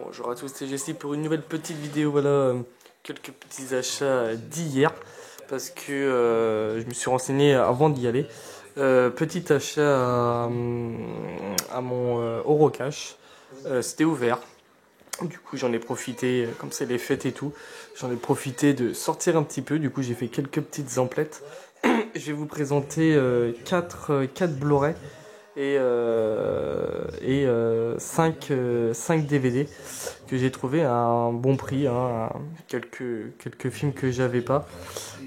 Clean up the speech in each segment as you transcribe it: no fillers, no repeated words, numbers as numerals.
Bonjour à tous, c'est Jessie pour une nouvelle petite vidéo. Voilà, quelques petits achats d'hier parce que je me suis renseigné avant d'y aller. Petit achat à mon Eurocash, c'était ouvert. Du coup, j'en ai profité, comme c'est les fêtes et tout, j'en ai profité de sortir un petit peu. Du coup, j'ai fait quelques petites emplettes. Je vais vous présenter 4 Blu-ray et 5 DVD que j'ai trouvé à un bon prix, hein, quelques films que j'avais pas.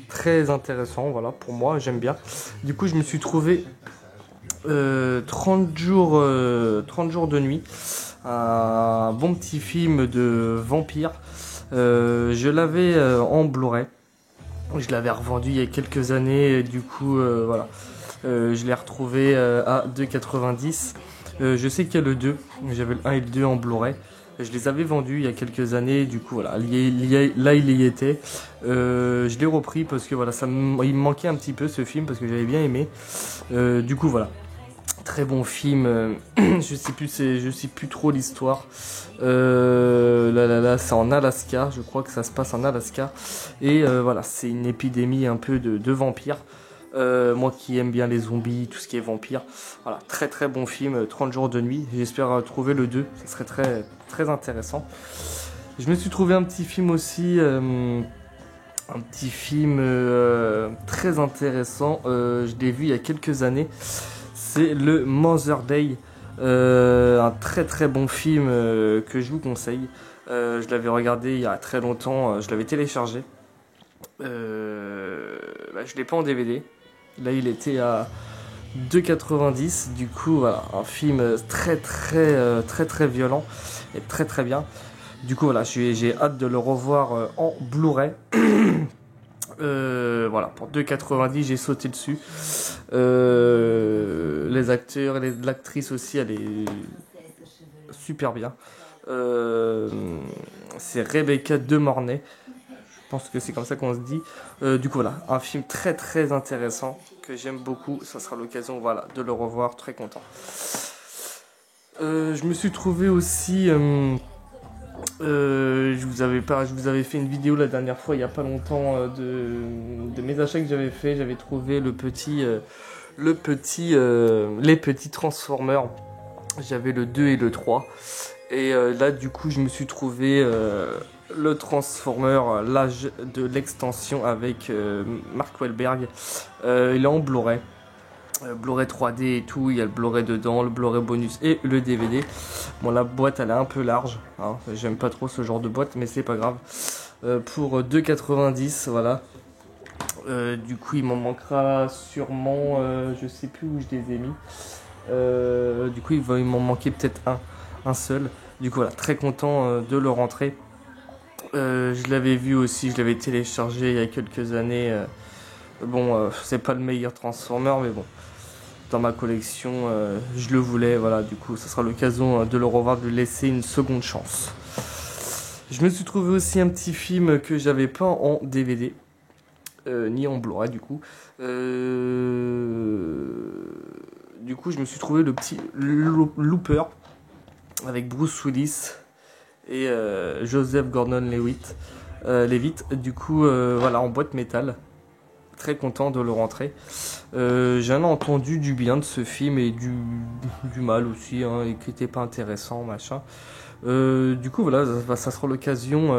Très intéressant, voilà, pour moi, j'aime bien. Du coup, je me suis trouvé 30 jours de nuit, un bon petit film de vampire. Je l'avais en Blu-ray. Je l'avais revendu il y a quelques années, et du coup, voilà. Je l'ai retrouvé à 2,90. Je sais qu'il y a le 2, j'avais le 1 et le 2 en Blu-ray. Je les avais vendus il y a quelques années, du coup voilà, là il y était. Je l'ai repris parce que voilà, il me manquait un petit peu ce film parce que j'avais bien aimé. Du coup voilà, très bon film. Je sais plus trop l'histoire. Là, c'est en Alaska, je crois que ça se passe en Alaska. Et voilà, c'est une épidémie un peu de vampires. Moi qui aime bien les zombies, tout ce qui est vampire. Voilà, très très bon film, 30 jours de nuit. J'espère trouver le 2, ça serait très, très intéressant. Je me suis trouvé un petit film aussi, très intéressant. Je l'ai vu il y a quelques années. C'est le Mother Day. Un très très bon film que je vous conseille. Je l'avais regardé il y a très longtemps, je l'avais téléchargé. Je l'ai pas en DVD. Là, il était à 2,90. Du coup, voilà, un film très violent et très très bien. Du coup, voilà, j'ai hâte de le revoir en Blu-ray. Voilà, pour 2,90, j'ai sauté dessus. Les acteurs et l'actrice aussi, elle est super bien. C'est Rebecca De Mornay. Je pense que c'est comme ça qu'on se dit. Du coup, voilà, un film très très intéressant que j'aime beaucoup. Ça sera l'occasion, voilà, de le revoir. Très content. Je me suis trouvé aussi. Je vous avais fait une vidéo la dernière fois, il y a pas longtemps, de mes achats que j'avais fait. J'avais trouvé les petits Transformers. J'avais le 2 et le 3. Et là, du coup, je me suis trouvé le Transformer, l'âge de l'extension avec Mark Wahlberg. Il est en Blu-ray. Blu-ray 3D et tout, il y a le Blu-ray dedans, le Blu-ray bonus et le DVD. Bon, la boîte elle est un peu large, hein. J'aime pas trop ce genre de boîte, mais c'est pas grave. Pour 2,90, voilà. Du coup, il m'en manquera sûrement, je sais plus où je les ai mis. Du coup, il m'en manquer peut-être un seul. Du coup, voilà, très content de le rentrer. Je l'avais vu aussi, je l'avais téléchargé il y a quelques années. C'est pas le meilleur Transformer, mais bon, dans ma collection, je le voulais. Voilà, du coup, ça sera l'occasion de le revoir, de lui laisser une seconde chance. Je me suis trouvé aussi un petit film que j'avais pas en DVD, ni en Blu-ray, du coup. Du coup, je me suis trouvé le petit Looper avec Bruce Willis et Joseph Gordon-Levitt. Du coup, voilà, en boîte métal. Très content de le rentrer. J'en ai entendu du bien de ce film et du mal aussi, hein, et qui était pas intéressant, machin. Du coup, voilà, ça sera l'occasion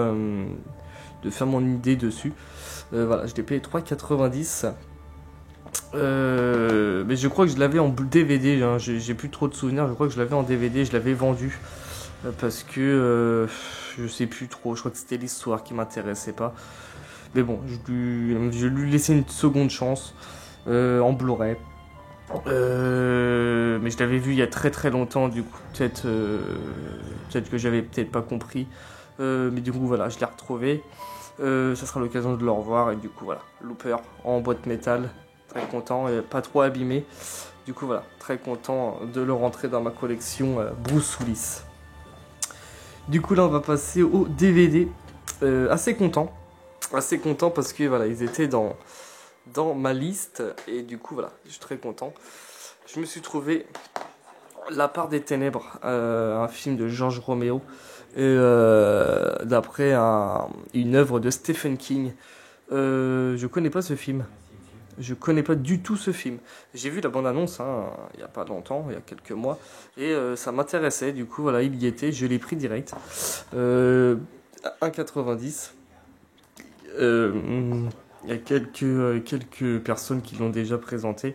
de faire mon idée dessus. Voilà, je l'ai payé 3,90. Mais je crois que je l'avais en DVD, hein, j'ai plus trop de souvenirs. Je crois que je l'avais en DVD, je l'avais vendu parce que je sais plus trop. Je crois que c'était l'histoire qui m'intéressait pas. Mais bon, je lui laissais une seconde chance en Blu-ray. Mais je l'avais vu il y a très très longtemps, du coup peut-être que j'avais peut-être pas compris. Mais du coup voilà, je l'ai retrouvé. Ça sera l'occasion de le revoir. Et du coup voilà, Looper en boîte métal. Très content et pas trop abîmé. Du coup voilà, très content de le rentrer dans ma collection Bruce Willis. Du coup là on va passer au DVD. Assez content parce que voilà, ils étaient dans ma liste et du coup voilà, je suis très content. Je me suis trouvé La part des ténèbres, un film de George Romero, et d'après une œuvre de Stephen King. Je connais pas ce film. Je connais pas du tout ce film. J'ai vu la bande-annonce il n'y a pas longtemps, il y a quelques mois, et ça m'intéressait. Du coup, voilà, il y était, je l'ai pris direct. À 1,90. Il y a quelques personnes qui l'ont déjà présenté.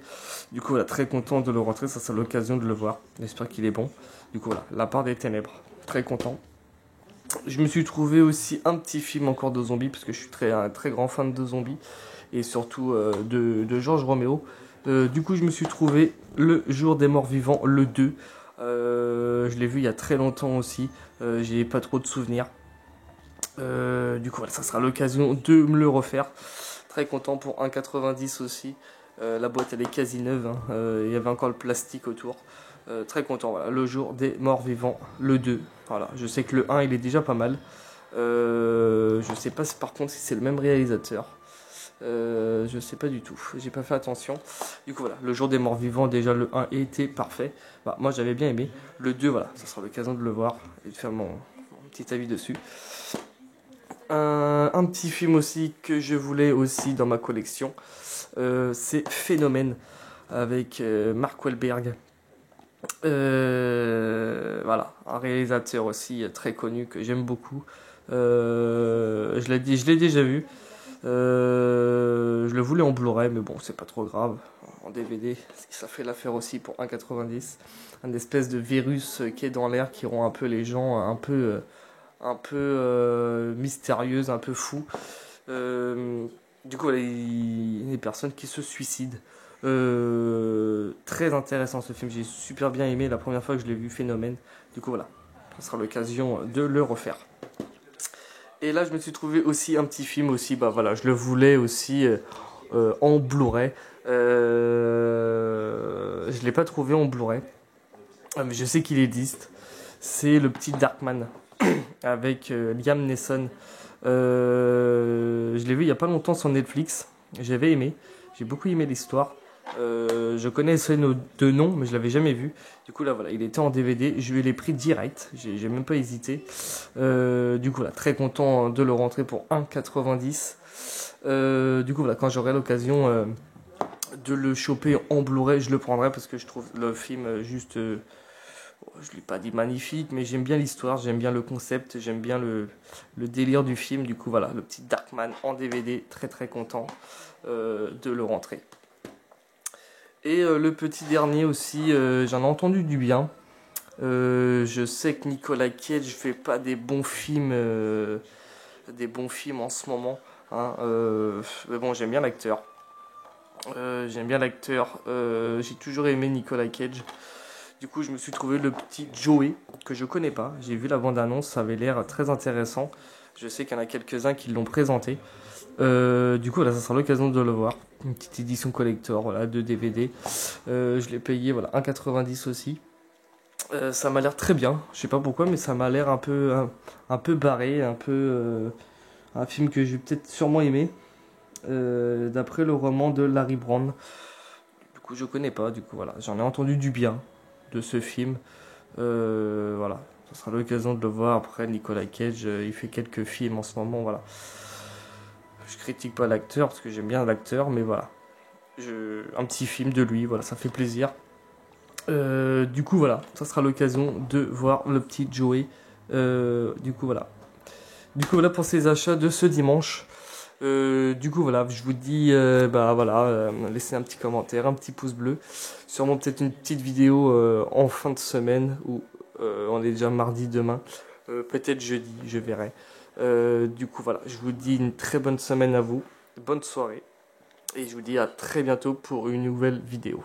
Du coup, voilà, très content de le rentrer. Ça sera l'occasion de le voir. J'espère qu'il est bon. Du coup, voilà, La part des ténèbres. Très content. Je me suis trouvé aussi un petit film encore de zombies, parce que je suis un très grand fan de zombies. Et surtout de George Romero. Du coup, je me suis trouvé Le Jour des Morts Vivants, le 2. Je l'ai vu il y a très longtemps aussi. J'ai pas trop de souvenirs. Du coup, voilà, ça sera l'occasion de me le refaire. Très content pour 1,90 aussi. La boîte, elle est quasi neuve. Il y avait encore le plastique autour. Très content, voilà. Le Jour des Morts Vivants, le 2. Voilà. Je sais que le 1, il est déjà pas mal. Je sais pas par contre si c'est le même réalisateur. Je sais pas du tout, j'ai pas fait attention. Du coup voilà, Le Jour des Morts Vivants, déjà le 1 était parfait. Bah, moi j'avais bien aimé. Le 2, voilà, ça sera l'occasion de le voir et de faire mon petit avis dessus. Un petit film aussi que je voulais aussi dans ma collection, c'est Phénomène avec Mark Wahlberg. Voilà, un réalisateur aussi très connu que j'aime beaucoup. Je l'ai déjà vu. Je le voulais en Blu-ray, mais bon, c'est pas trop grave. En DVD, ça fait l'affaire aussi pour 1,90. Un espèce de virus qui est dans l'air, qui rend un peu les gens un peu mystérieuses, un peu fous. Du coup, il y a des personnes qui se suicident. Très intéressant ce film, j'ai super bien aimé la première fois que je l'ai vu, Phénomène. Du coup, voilà, ça sera l'occasion de le refaire. Et là, je me suis trouvé aussi un petit film aussi, bah voilà, je le voulais aussi en Blu-ray. Je l'ai pas trouvé en Blu-ray, mais je sais qu'il existe. C'est le petit Darkman avec Liam Neeson. Je l'ai vu il y a pas longtemps sur Netflix. J'avais aimé, j'ai beaucoup aimé l'histoire. Je connaissais nos deux noms, mais je l'avais jamais vu. Du coup là voilà, il était en DVD, je l'ai pris direct, j'ai même pas hésité. Du coup là, très content de le rentrer pour 1,90. Du coup voilà, quand j'aurai l'occasion de le choper en Blu-ray, je le prendrai parce que je trouve le film juste, je l'ai pas dit magnifique, mais j'aime bien l'histoire, j'aime bien le concept, j'aime bien le délire du film. Du coup voilà, le petit Darkman en DVD, très très content de le rentrer. Et le petit dernier aussi, j'en ai entendu du bien. Je sais que Nicolas Cage fait pas des bons films en ce moment. Mais bon, j'aime bien l'acteur. J'ai toujours aimé Nicolas Cage. Du coup, je me suis trouvé le petit Joey, que je connais pas. J'ai vu la bande-annonce, ça avait l'air très intéressant. Je sais qu'il y en a quelques-uns qui l'ont présenté. Du coup, là, ça sera l'occasion de le voir. Une petite édition collector, voilà, de DVD. Je l'ai payé, voilà, 1,90 aussi. Ça m'a l'air très bien. Je sais pas pourquoi, mais ça m'a l'air un peu barré, un film que j'ai peut-être sûrement aimé. D'après le roman de Larry Brown. Du coup, je connais pas. Du coup, voilà, j'en ai entendu du bien de ce film. Voilà, ça sera l'occasion de le voir. Après, Nicolas Cage, il fait quelques films en ce moment, voilà. Je critique pas l'acteur parce que j'aime bien l'acteur, mais voilà. Un petit film de lui, voilà, ça fait plaisir. Du coup, voilà, ça sera l'occasion de voir le petit Joey. Du coup, voilà. Pour ces achats de ce dimanche. Du coup, voilà, je vous dis, laissez un petit commentaire, un petit pouce bleu. Sûrement peut-être une petite vidéo en fin de semaine, où on est déjà mardi demain. Peut-être jeudi, je verrai. Du coup, voilà, je vous dis une très bonne semaine à vous, bonne soirée, et je vous dis à très bientôt pour une nouvelle vidéo.